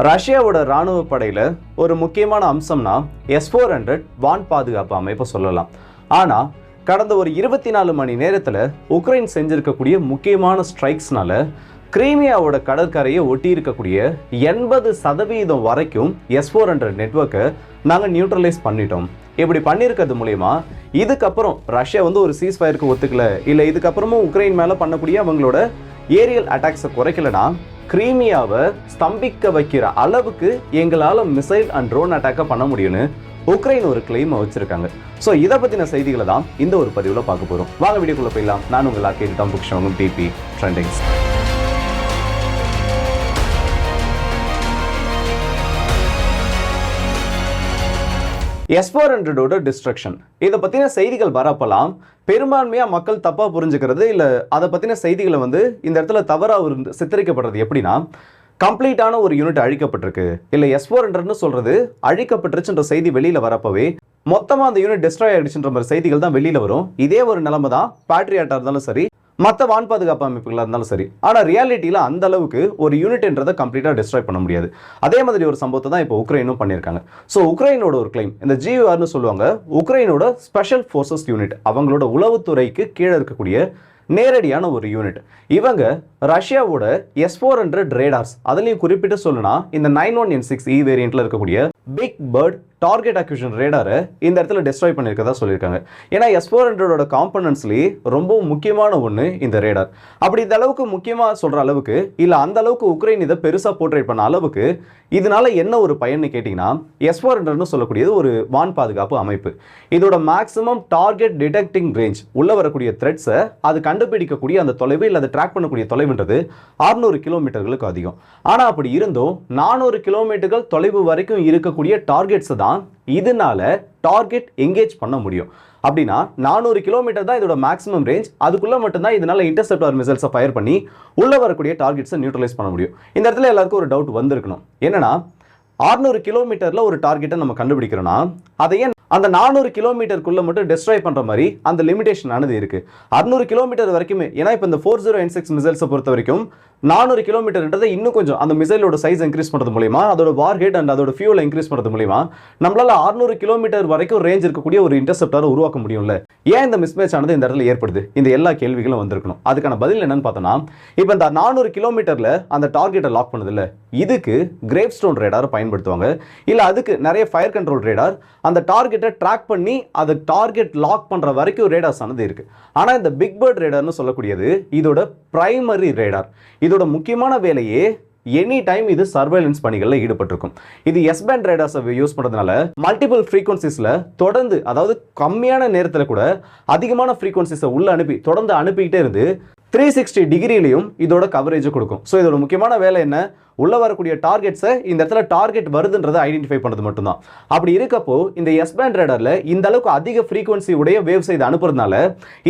ரஷ்யாவோட ராணுவ படையில ஒரு முக்கியமான அம்சம்னா S-400 வான் பாதுகாப்பு அமைப்பை சொல்லலாம். ஆனா கடந்த ஒரு 24 மணி நேரத்துல உக்ரைன் செஞ்சிருக்கக்கூடிய முக்கியமான ஸ்ட்ரைக்ஸ்னால கிரீமியாவோட கடற்கரையை ஒட்டி இருக்கக்கூடிய 80% வரைக்கும் S-400 நெட்வொர்க்கை நாங்கள் நியூட்ரலைஸ் பண்ணிட்டோம். இப்படி பண்ணியிருக்கிறது மூலயமா இதுக்கப்புறம் ரஷ்யா ஒரு சீஸ்ஃபயருக்கு ஒத்துக்கல, இல்லை இதுக்கப்புறமும் உக்ரைன் மேலே பண்ணக்கூடிய அவங்களோட ஏரியல் அட்டாக்ஸை குறைக்கலனா கிரீமியாவை ஸ்தம்பிக்க வைக்கிற அளவுக்கு எங்களால் மிசைல் அண்ட் ட்ரோன் அட்டாக்கை பண்ண முடியும்னு உக்ரைன் ஒரு கிளைமை வச்சிருக்காங்க. ஸோ இதை பற்றின செய்திகளை தான் இந்த ஒரு பதிவில் பார்க்க போகிறோம். வாங்க வீடியோக்குள்ளே போயிடலாம். நான் உங்கள் ஆர்கே தம்புக்ஷன் டிபி ட்ரெண்டிங்ஸ். S-400 டிஸ்ட்ரக்ஷன் இதை பற்றின செய்திகள் வரப்பெல்லாம் பெரும்பான்மையாக மக்கள் தப்பாக புரிஞ்சுக்கிறது, இல்லை அதை பற்றின செய்திகளை இந்த இடத்துல தவறாக சித்தரிக்கப்படுறது எப்படின்னா, கம்ப்ளீட்டான ஒரு யூனிட் அழிக்கப்பட்டிருக்கு, இல்லை S-400 சொல்கிறது அழிக்கப்பட்டுருச்சுன்ற செய்தி வெளியில் வரப்பவே மொத்தமாக அந்த யூனிட் டிஸ்ட்ராய் ஆகிடுச்சுன்ற மாதிரி செய்திகள் தான் வெளியில் வரும். இதே ஒரு நிலைமை தான் பேட்ரியாட்டாக இருந்தாலும் சரி, மற்ற வான் பாதுகாப்பு அமைப்புகளாக இருந்தாலும் சரி. ஆனால் ரியாலிட்டியில் அந்த அளவுக்கு ஒரு யூனிட்ன்றதை கம்ப்ளீட்டாக டிஸ்ட்ராய் பண்ண முடியாது. அதே மாதிரி ஒரு சம்பவத்தை தான் இப்போ உக்ரைனும் பண்ணியிருக்காங்க. ஸோ உக்ரைனோட ஒரு கிளைம், இந்த GURனு சொல்லுவாங்க, உக்ரைனோட ஸ்பெஷல் ஃபோர்ஸஸ் யூனிட், அவங்களோட உளவுத்துறைக்கு கீழே இருக்கக்கூடிய நேரடியான ஒரு யூனிட். இவங்க ரஷ்யாவோட S-400 ரேடார்ஸ், அதுலேயும் குறிப்பிட்டு சொல்லணும்னா இந்த 91N6E வேரியண்ட்ல இருக்கக்கூடிய பிக் பேர்ட் டார்கெட் அக்யூஷன் ரேடாரை இந்த இடத்துல டிஸ்ட்ராய் பண்ணியிருக்கதா சொல்லியிருக்காங்க. ஏன்னா S-400 காம்பனன்ட்ஸ்லேயே ரொம்பவும் முக்கியமான ஒன்று இந்த ரேடார். அப்படி இந்த அளவுக்கு முக்கியமாக சொல்கிற அளவுக்கு, இல்லை அந்த அளவுக்கு உக்ரைன் இதை பெருசாக போர்ட்ரேட் பண்ண அளவுக்கு இதனால என்ன ஒரு பயன்னு கேட்டிங்கன்னா, S-400 சொல்லக்கூடியது ஒரு வான் பாதுகாப்பு அமைப்பு. இதோட மேக்ஸிமம் டார்கெட் டிடெக்டிங் ரேஞ்ச், உள்ள வரக்கூடிய த்ரெட்ஸை அது கண்டுபிடிக்கக்கூடிய அந்த தொலைவு, இல்லை அதை ட்ராக் பண்ணக்கூடிய தொலைவுன்றது 600 கிலோமீட்டர்களுக்கு அதிகம். ஆனால் அப்படி இருந்தும் 400 கிலோமீட்டர்கள் தொலைவு வரைக்கும் இருக்கக்கூடிய டார்கெட்ஸை தான் இதனால டார்கெட் எங்கேஜ் பண்ண முடியும். அப்படின்னா 400 கிலோமீட்டர் தான் இதோட மேக்ஸிமம் ரேஞ்ச். அதுக்குள்ள மட்டும்தான் இதனால இன்டர்செப்டார் மிசைல்ஸை ஃபயர் பண்ணி உள்ள வரக்கூடிய டார்கெட்ஸை நியூட்ரலைஸ் பண்ண முடியும். இந்த இடத்துல எல்லாருக்கும் ஒரு டவுட் வந்திருக்கணும். என்னன்னா, 600 கிலோமீட்டர்ல ஒரு டார்கெட்டை நம்ம கண்டுபிடிக்கிறோம்னா அதை ஏன் அந்த 400 கிலோமீட்டருக்குள்ள மட்டும் டிஸ்ட்ராய் பண்ற மாதிரி அந்த லிமிடேஷன் ஆனது இருக்கு. 600 கிலோமீட்டர் வரைக்குமே. ஏன்னா இப்போ இந்த 40N6 மிசைல்ஸை பொறுத்த வரைக்கும் 400 கிலோமீட்டர்ன்றதை இன்னும் கொஞ்சம் அந்த மிசைலோட சைஸ் இன்க்ரீஸ் பண்ணுறது மூலியமா, அதோட வார் ஹெட் அண்ட் அதோட ஃபியூலை இன்க்ரீஸ் பண்ணுறது மூலியமா நம்மளால 600 கிலோமீட்டர் வரைக்கும் ரேஞ்ச் இருக்கக்கூடிய ஒரு இன்டர்செப்டாரை உருவாக்க முடியும்ல. ஏன் இந்த மிஸ்மேட்ச் ஆனது இந்த இடத்துல ஏற்படுது? இந்த எல்லா கேள்விகளும் வந்திருக்கணும். அதுக்கான பதில் என்னன்னு பார்த்தோம்னா, இப்போ இந்த 400 கிலோமீட்டர்ல அந்த டார்கெட்டை லாக் பண்ணுது இல்லை, இதுக்கு கிரேவ் ஸ்டோன் ரேடார் பயன்படுத்துவாங்க. இல்லை அதுக்கு நிறைய ஃபயர் கண்ட்ரோல் ரேடார் அந்த டார்கெட்டை ட்ராக் பண்ணி அதை டார்கெட் லாக் பண்ற வரைக்கும் ரேடார்ஸ் ஆனது இருக்கு. ஆனா இந்த பிக் பேர்ட் ரேடார்னு சொல்லக்கூடியது இதோட பிரைமரி ரேடார். இதோட முக்கியமான வேலையே எனி டைம் இது சர்வைலன்ஸ் பணிகளில் ஈடுபட்டிருக்கும். இது S-பேண்ட் ரேடார்ஸை யூஸ் பண்ணுறதுனால மல்டிபிள் ஃப்ரீக்வன்சிஸில் தொடர்ந்து, அதாவது கம்மியான நேரத்தில் கூட அதிகமான ஃப்ரீக்வன்சிஸை உள்ள அனுப்பி தொடர்ந்து அனுப்பிக்கிட்டே இருந்து 360 டிகிரிலையும் இதோட கவரேஜை கொடுக்கும். ஸோ இதோட முக்கியமான வேலை என்ன? உள்ள வரக்கூடிய டார்கெட்ஸை இந்த இடத்துல டார்கெட் வருதுன்றதை ஐடென்டிஃபை பண்ணுறது மட்டும்தான். அப்படி இருக்கப்போ இந்த S-பேண்ட் ரேடார்ல இந்த அளவுக்கு அதிக ஃப்ரீக்வன்சி உடைய வேவ்ஸ் இதை அனுப்புறதுனால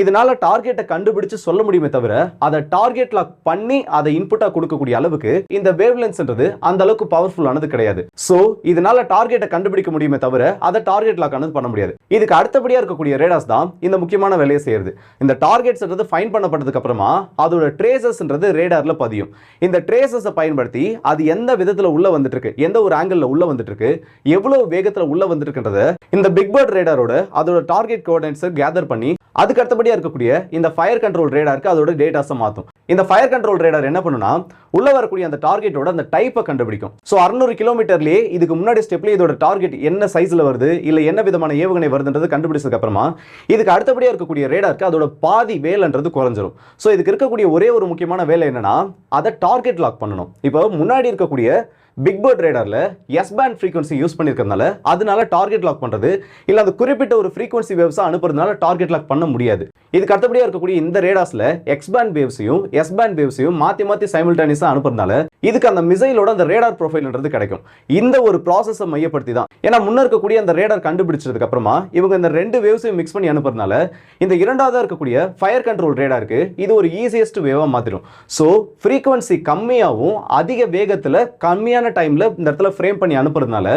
இதனால டார்கெட்டை கண்டுபிடிச்சு சொல்ல முடியுமே தவிர அதை டார்கெட் லாக் பண்ணி அதை இன்புட்டா கொடுக்கக்கூடிய அளவுக்கு இந்த வேவ் லென்ஸ்ன்றது அந்த அளவுக்கு பவர்ஃபுல்லானது கிடையாது. ஸோ இதனால டார்கெட்டை கண்டுபிடிக்க முடியுமே தவிர அதை டார்கெட் லாக் ஆனது பண்ண முடியாது. இதுக்கு அடுத்தபடியா இருக்கக்கூடிய ரேடார்ஸ் தான் இந்த முக்கியமான வேலையை செய்யறது. இந்த டார்கெட்ஸ்ன்றது ஃபைண்ட் பண்ணப்பட்டதுக்கு அப்புறமா அதோட ட்ரேசஸ்ன்றது ரேடார்ல பதியும். இந்த ட்ரேசஸை பயன்படுத்தி அது எந்த விதத்துல உள்ள வந்துட்டு இருக்கு, எந்த ஒரு ஆங்கிள் உள்ள வந்துட்டு இருக்கு, எவ்வளவு வேகத்துல உள்ள வந்துட்டு இருக்குன்றத இந்த பிக் பேர்ட் ரேடாரோட அதோட டார்கெட் கோஆர்டினேட்ஸ் கேதர் பண்ணி அதுக்கு அடுத்தபடியா இருக்கக்கூடிய இந்த ஃபயர் கண்ட்ரோல் ரேடாருக்கு அதோட டேட்டாஸை மாற்றும். இந்த ஃபயர் கண்ட்ரோல் ரேடார் என்ன பண்ணுனா, உள்ள வரக்கூடிய அந்த டார்கெட்டோட அந்த டைப்பை கண்டுபிடிக்கும். ஸோ 600 கிலோமீட்டர்லேயே இதுக்கு முன்னாடி ஸ்டெப்லேயே இதோட டார்கெட் என்ன சைஸ்ல வருது, இல்லை என்ன விதமான ஏவுகணை வருதுன்றது கண்டுபிடிச்சதுக்கு அப்புறமா இதுக்கு அடுத்தபடியா இருக்கக்கூடிய ரேடாருக்கு அதோட பாதி வேலைன்றது குறைஞ்சிரும். ஸோ இதுக்கு இருக்கக்கூடிய ஒரே ஒரு முக்கியமான வேலை என்னன்னா, அதை டார்கெட் லாக் பண்ணணும். இப்போ முன்னாடி இருக்கக்கூடிய பிக் பேர்ட் ரேடார்ல S-பேண்ட் ஃப்ரீக்வன்சி யூஸ் பண்ணிருக்கிறதுனால அதனால டார்கெட் லாக் பண்றது, இல்ல அந்த குறிப்பிட்ட ஒரு ஃப்ரீக்வன்சி வேவ்ஸா அனுப்புறதுனால டார்கெட் லாக் பண்ண முடியாது. இதுக்கு அடுத்தபடியா இருக்கக்கூடிய இந்த ரேடார்ஸ்ல X-பேண்ட் வேவ்ஸையும் S-பேண்ட் வேவ்ஸையும் மாத்தி சைமல்டேனியஸா அனுப்புறதுனால இதுக்கு அந்த மிசைலோட அந்த ரேடார் ப்ரொஃபைல்ன்றது கிடைக்கும். இந்த ஒரு ப்ராசஸை மையப்படுத்தி தான், ஏன்னா முன்ன இருக்கக்கூடிய அந்த ரேடார் கண்டுபிடிச்சதுக்கு அப்புறமா இவங்க இந்த ரெண்டு வேவ்ஸையும் மிக்ஸ் பண்ணி அனுப்புறதுனால இந்த இரண்டாவதா இருக்கக்கூடிய ஃபயர் கண்ட்ரோல் ரேடாருக்கு இது ஒரு ஈஸியஸ்ட் வேவா மாத்திரும். ஸோ ஃப்ரீக்வன்சி கம்மியாகவும் அதிக வேகத்துல கம்மியான டைம்ல இந்த இடத்துல ஃப்ரேம் பண்ணி அனுப்புறதுனால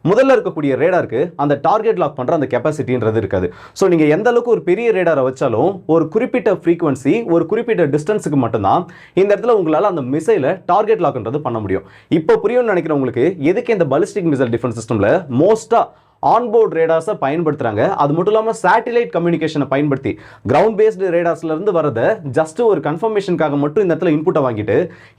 முதல்ல இருக்கக்கூடிய ரேடாருக்கு அந்த டார்கெட் லாக் பண்ற அந்த கெப்பாசிட்டின்றது இருக்காது. ஸோ நீங்க எந்த அளவுக்கு ஒரு பெரிய ரேடாரை வச்சாலும் ஒரு குறிப்பிட்ட ஃப்ரீக்வன்சி ஒரு குறிப்பிட்ட டிஸ்டன்ஸுக்கு மட்டும்தான் இந்த இடத்துல உங்களால் அந்த மிசைலை டார்கெட் லாக்ன்றது பண்ண முடியும். இப்போ புரியும்னு நினைக்கிறேன் உங்களுக்கு எதுக்கு இந்த பாலிஸ்டிக் மிசைல் டிஃபென்ஸ் சிஸ்டம்ல மோஸ்டா ஆன்போர்ட் ரேடார்ஸை பயன்படுத்துறாங்க. அது மட்டும் இல்லாமல் சேட்டலைட் கம்யூனிகேஷனை பயன்படுத்தி கிரவுண்ட் பேஸ்டு ரேடார்ஸ்ல இருந்து வரத ஜஸ்ட் ஒரு கன்ஃபர்மேஷனுக்காக மட்டும் இந்த இடத்துல இன்புட்டை வாங்கிட்டு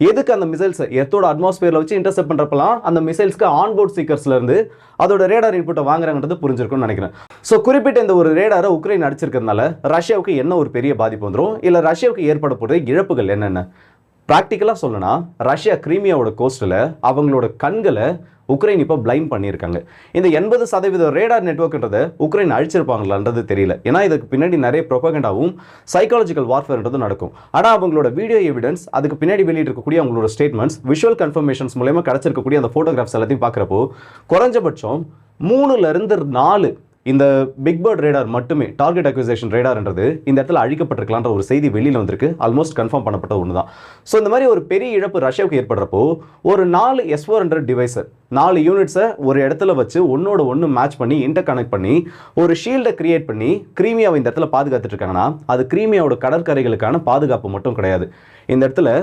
எதுக்கு அந்த மிசைல்ஸ் எர்த்தோட அட்மாஸ்பியர்ல வச்சு இன்டர்செப்ட் பண்றப்பலாம் அந்த மிசைல்ஸ்க்கு ஆன்போர்ட் சீக்கர்ஸ்ல இருந்து அதோட ரேடார் இன்புட்டை வாங்குறாங்கன்றது புரிஞ்சிருக்கும்னு நினைக்கிறேன். ஸோ குறிப்பிட்ட இந்த ஒரு ரேடாரை உக்ரைன் அடிச்சிருக்கிறதுனால ரஷ்யாவுக்கு என்ன ஒரு பெரிய பாதிப்பு வந்துடும், இல்லை ரஷ்யாவுக்கு ஏற்பட போகிற இழப்புகள் என்னென்ன? ப்ராக்டிக்கலாக சொல்லணும்னா ரஷ்யா கிரீமியாவோட கோஸ்டில் அவங்களோட கண்களை உக்ரைன் இப்போ பிளைண்ட் பண்ணியிருக்காங்க. இந்த 80% ரேடார் நெட்வொர்க்ன்றதை உக்ரைன் அழிச்சிருப்பாங்களான்றது தெரியல. ஏன்னா இதுக்கு பின்னாடி நிறைய ப்ரொபகண்டாவும் சைக்காலஜிக்கல் வார்ஃபேர்ன்றது நடக்கும். ஆனால் அவங்களோட வீடியோ எவிடன்ஸ், அதுக்கு பின்னாடி வெளியிட்டிருக்கக்கூடிய அவங்களோட ஸ்டேட்மெண்ட்ஸ், விஷுவல் கன்ஃபர்மேஷன்ஸ் மூலமா கிடைச்சிருக்கக்கூடிய அந்த ஃபோட்டோகிராஃப்ஸ் எல்லாத்தையும் பார்க்குறப்போ குறைஞ்சபட்சம் 3-4 இந்த பிக் பேர்ட் ரேடார் மட்டுமே டார்கெட் அக்விசேஷன் ரேடார்ன்றது இந்த இடத்துல அழிக்கப்பட்டிருக்கலான்ற ஒரு செய்தி வெளியில் வந்திருக்கு. ஆல்மோஸ்ட் கன்ஃபார்ம் பண்ணப்பட்ட ஒன்று தான். ஸோ இந்த மாதிரி ஒரு பெரிய இழப்பு ரஷ்யாவுக்கு ஏற்படுறப்போ ஒரு 4 S-400 டிவைஸை 4 யூனிட்ஸை ஒரு இடத்துல வச்சு ஒன்னோட ஒன்று மேட்ச் பண்ணி இன்டர் கனெக்ட் பண்ணி ஒரு ஷீல்டை கிரியேட் பண்ணி கிரீமியாவை இந்த இடத்துல பாதுகாத்துட்டு இருக்காங்கன்னா அது கிரீமியாவோட கடற்கரைகளுக்கான பாதுகாப்பு மட்டும் கிடையாது. இந்த இடத்துல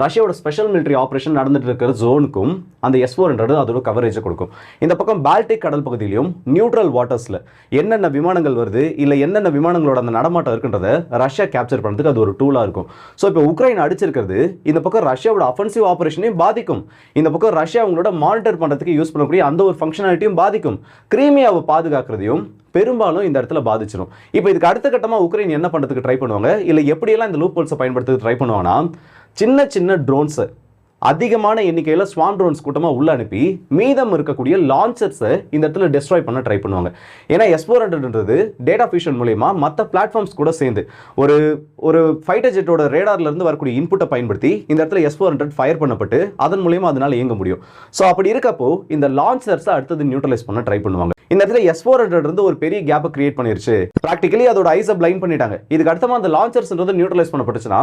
ரஷ்யாவோட ஸ்பெஷல் மிலிட்டரி ஆபரேஷன் நடந்துட்டு இருக்கிற ஜோனுக்கும் அந்த S-400 அதோட கவரேஜை கொடுக்கும். இந்த பக்கம் பால்டிக் கடல் பகுதியிலும் நியூட்ரல் வாட்டர்ஸில் என்னென்ன விமானங்கள் வருது, இல்லை என்னென்ன விமானங்களோட அந்த நடமாட்டம் இருக்குன்றத ரஷ்யா கேப்சர் பண்ணுறதுக்கு அது ஒரு டூலாக இருக்கும். ஸோ இப்போ உக்ரைன் அடிச்சிருக்கிறது இந்த பக்கம் ரஷ்யாவோட அஃபென்சிவ் ஆபரேஷனையும் பாதிக்கும். இந்த பக்கம் ரஷ்யா அவங்களோட மானிட்டர் பண்ணுறதுக்கு யூஸ் பண்ணக்கூடிய அந்த ஒரு ஃபங்க்ஷனாலிட்டியும் பாதிக்கும். கிரீமியாவை பாதுகாக்கிறதையும் பெரும்பாலும் இந்த இடத்துல பாதிச்சிடும். இப்போ இதுக்கு அடுத்த கட்டமாக உக்ரைன் என்ன பண்ணுறதுக்கு ட்ரை பண்ணுவாங்க, இல்லை எப்படியெல்லாம் இந்த லூப் ஹோல்ஸை பயன்படுத்துறதுக்கு ட்ரை பண்ணுவாங்கன்னா சின்ன சின்ன ட்ரோன்ஸை அதிகமான எண்ணிக்கையில் ஸ்வாம் ட்ரோன்ஸ் கூட்டமாக உள்ள அனுப்பி மீதம் இருக்கக்கூடிய லான்ச்சர்ஸை இந்த இடத்துல டெஸ்ட்ராய் பண்ண ட்ரை பண்ணுவாங்க. ஏன்னா S-400ன்றது டேட்டா ஃபியூஷன் மூலமா மற்ற பிளாட்ஃபார்ம்ஸ் கூட சேர்ந்து ஒரு ஃபைட்டர் ஜெட்டோட ரேடார்லேருந்து வரக்கூடிய இன்புட்டை பயன்படுத்தி இந்த இடத்துல S-400 ஃபயர் பண்ணப்பட்டு அதன் மூலமா அதனால இயங்க முடியும். ஸோ அப்படி இருக்கப்போ இந்த லான்ச்சர்ஸை அடுத்தது நியூட்ரலைஸ் பண்ண ட்ரை பண்ணுவாங்க. இந்த இடத்துல S-400 இருந்து ஒரு பெரிய கேப்பை கிரியேட் பண்ணிருச்சு. ப்ராக்டிகலி அதோட ஐஸை பிளைண்ட் பண்ணிட்டாங்க. இதுக்கு அடுத்தமா அந்த லான்ச்சர்ஸ்ன்றது நியூட்ரலைஸ் பண்ணப்பட்டுச்சுன்னா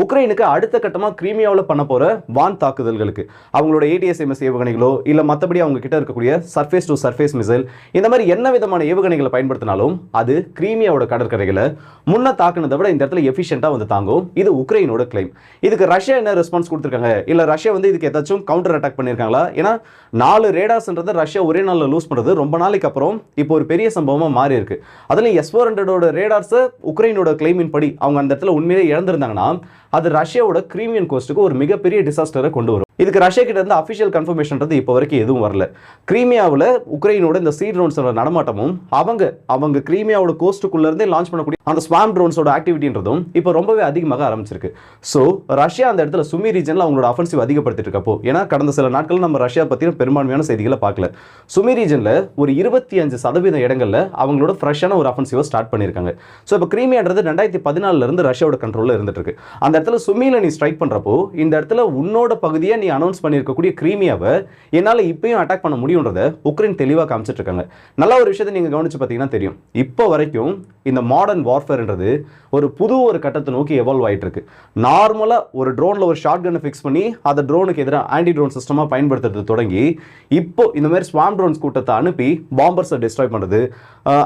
உக்ரைனுக்கு அடுத்த கட்டமாக கிரீமியாவில் பண்ண போற வான் தாக்குதல்களுக்கு அவங்களோட ATACMS ஏவுகணைகளோ இல்லை மற்றபடி அவங்க கிட்ட இருக்கக்கூடிய சர்ஃபேஸ் டு சர்ஃபேஸ் மிசைல் இந்த மாதிரி என்ன விதமான ஏவுகணைகளை பயன்படுத்தினாலும் அது கிரீமியாவோட கடற்கரைகளை முன்ன தாக்குனதை விட இந்த இடத்துல எஃபிஷியண்டாக வந்து தாங்கும். இது உக்ரைனோட கிளைம். இதுக்கு ரஷ்யா என்ன ரெஸ்பான்ஸ் கொடுத்துருக்காங்க, இல்லை ரஷ்யா வந்து இதுக்கு ஏதாச்சும் கவுண்டர் அட்டாக் பண்ணியிருக்காங்களா? ஏன்னா 4 ரேடார்ஸ்ன்றதை ரஷ்யா ஒரே நாளில் லூஸ் பண்ணுறது ரொம்ப நாளைக்கு அப்புறம் இப்போ ஒரு பெரிய சம்பவமாக மாறி இருக்கு. அதுலேயும் S-400 ரேடார்ஸை உக்ரைனோட கிளைமின் படி அவங்க அந்த இடத்துல உண்மையிலே இழந்திருந்தாங்கன்னா அது ரஷ்யாவோட கிரீமியன் கோஸ்ட்டுக்கு ஒரு மிகப்பெரிய டிசாஸ்டரை கொண்டு வரும். இதுக்கு ரஷ்யா கிட்ட இருந்து அஃபிஷியல் கன்ஃபர்மேஷன்றது இப்போ வரைக்கும் எதுவும் வரல. கிரீமியாவில் உக்ரைனோட இந்த சீ ட்ரோன்ஸோட நடமாட்டமும் அவங்க கிரீமியாவோட கோஸ்ட்டுக்குள்ள இருந்தே லான்ச் பண்ணக்கூடிய அந்த ஸ்வாம் ட்ரோன்ஸோட ஆக்டிவிட்டின்றதும் இப்போ ரொம்பவே அதிகமாக ஆரம்பிச்சிருக்கு. ஸோ ரஷ்யா அந்த இடத்துல சுமி ரீஜனில் அவங்களோட அஃபென்சிவ் அதிகப்படுத்திட்டு இருக்கப்போ, ஏன்னா கடந்த சில நாட்கள் நம்ம ரஷ்யா பற்றின பெரும்பான்மையான செய்திகளை பார்க்கல. சுமி ரீஜனில் ஒரு 25% இடங்களில் அவங்களோட ஃப்ரெஷ்ஷான ஒரு அஃபென்சிவை ஸ்டார்ட் பண்ணியிருக்காங்க. ஸோ இப்போ கிரீமியான்றது 2014 ரஷ்யாவோட கண்ட்ரோலில் இருந்துட்டு இருக்கு. அந்த இடத்துல சுமியில் நீ ஸ்ட்ரைக் பண்ணுறப்போ இந்த இடத்துல உன்னோட பகுதியை நீ அனௌன்ஸ் பண்ணியிருக்கக்கூடிய கிரீமியாவை என்னால் இப்பயும் அட்டாக் பண்ண முடியுன்றதை உக்ரைன் தெளிவாக காமிச்சிட்டு இருக்காங்க. நல்ல ஒரு விஷயத்தை நீங்கள் கவனிச்சு பார்த்தீங்கன்னா தெரியும். இப்போ வரைக்கும் இந்த மாடர்ன் வார்ஃபேர்ன்றது ஒரு கட்டத்தை நோக்கி எவால்வ் ஆகிட்டு இருக்கு. நார்மலாக ஒரு ட்ரோனில் ஒரு ஷார்ட் கன்னை ஃபிக்ஸ் பண்ணி அதை ட்ரோனுக்கு எதிராக ஆன்டி ட்ரோன் சிஸ்டமாக பயன்படுத்துறது தொடங்கி இப்போ இந்த மாதிரி ஸ்வாம் ட்ரோன்ஸ் கூட்டத்தை அனுப்பி பாம்பர்ஸை டிஸ்ட்ராய் பண்ணுறது,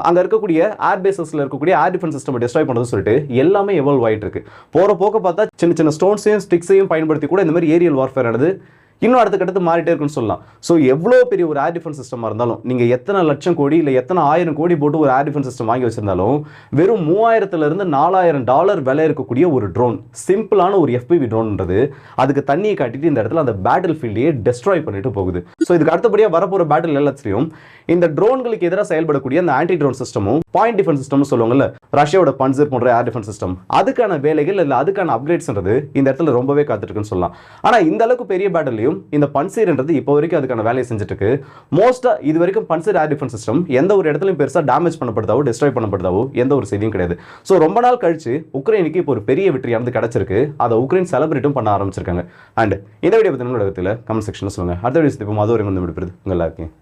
அங்கே இருக்கக்கூடிய ஏர் பேசஸில் இருக்கக்கூடிய ஏர் டிஃபென்ஸ் சிஸ்டம் டிஸ்ட்ராய் பண்ணுறது சொல்லிட்டு எல்லாமே எவால்வ் ஆகிட்டு இருக்கு. போகிற போக்க பார்த்தா சின்ன சின்ன ஸ்டோன்ஸையும் ஸ்டிக்ஸையும் பயன்படுத்தி கூட இந்த மாதிரி ஏரியல் வார்ஃபேர் ஆனது இன்னும் அடுத்த கட்டத்து மாறிட்டே இருக்குன்னு சொல்லலாம். ஸோ எவ்வளோ பெரிய ஒரு ஏர் டிஃபென்ஸ் சிஸ்டமாக இருந்தாலும் நீங்கள் எத்தனை லட்சம் கோடி இல்லை எத்தனை 1000 கோடி போட்டு ஒரு ஏர் டிஃபென்ஸ் சிஸ்டம் வாங்கி வச்சிருந்தாலும் வெறும் $3000 $4000 விலை இருக்கக்கூடிய ஒரு ட்ரோன், சிம்பிளான ஒரு FPV ட்ரோன்ன்றது அதுக்கு தண்ணியை காட்டிட்டு இந்த இடத்துல அந்த பேட்டில் ஃபீல்டையே டெஸ்ட்ராய் பண்ணிட்டு போகுது. ஸோ இதுக்கு அடுத்தபடியாக வரப்போகிற பேட்டில் எல்லாத்தையும் இந்த ட்ரோன்களுக்கு எதிராக செயல்படக்கூடிய அந்த ஆன்டி ட்ரோன் சிஸ்டமும் பாயிண்ட் டிஃபென்ஸ் சிஸ்டம் சொல்லுவாங்கல்ல, ரஷ்யாவோட பன்சர் போன்ற ஏர் டிஃபென்ஸ் சிஸ்டம், அதுக்கான வேலைகள் இல்லை அதுக்கான அப்கிரேட்ஸ்ன்றது இந்த இடத்துல ரொம்பவே காத்துட்டுருக்குன்னு சொல்லலாம். ஆனால் இந்த அளவுக்கு பெரிய பேட்டிலையும் இந்த பன்சீர்ன்றது இப்போ வரைக்கும் அதுக்கான வேலையை செஞ்சுட்டு இருக்கு. மோஸ்டா இது வரைக்கும் பன்சீர் ஏர் டிஃபென்ஸ் சிஸ்டம் எந்த ஒரு இடத்துலையும் பெருசா டேமேஜ் பண்ணப்படுதாவோ டிஸ்ட்ராய் பண்ணப்படுதாவோ எந்த ஒரு செய்தியும் கிடையாது. ஸோ ரொம்ப நாள் கழிச்சு உக்ரைனுக்கு இப்போ ஒரு பெரிய வெற்றியானது கிடைச்சிருக்கு. அதை உக்ரைன் செலிப்ரேட்டும் பண்ண ஆரம்பிச்சிருக்காங்க. அண்ட் இந்த வீடியோ பற்றி உங்களோட கமெண்ட் செக்ஷன்ல சொல்லுங்க. அடுத்த வீடியோ இப்போ அது வரைக்கும் வந்து விடுறது உங்க எல்லாருக்கும்.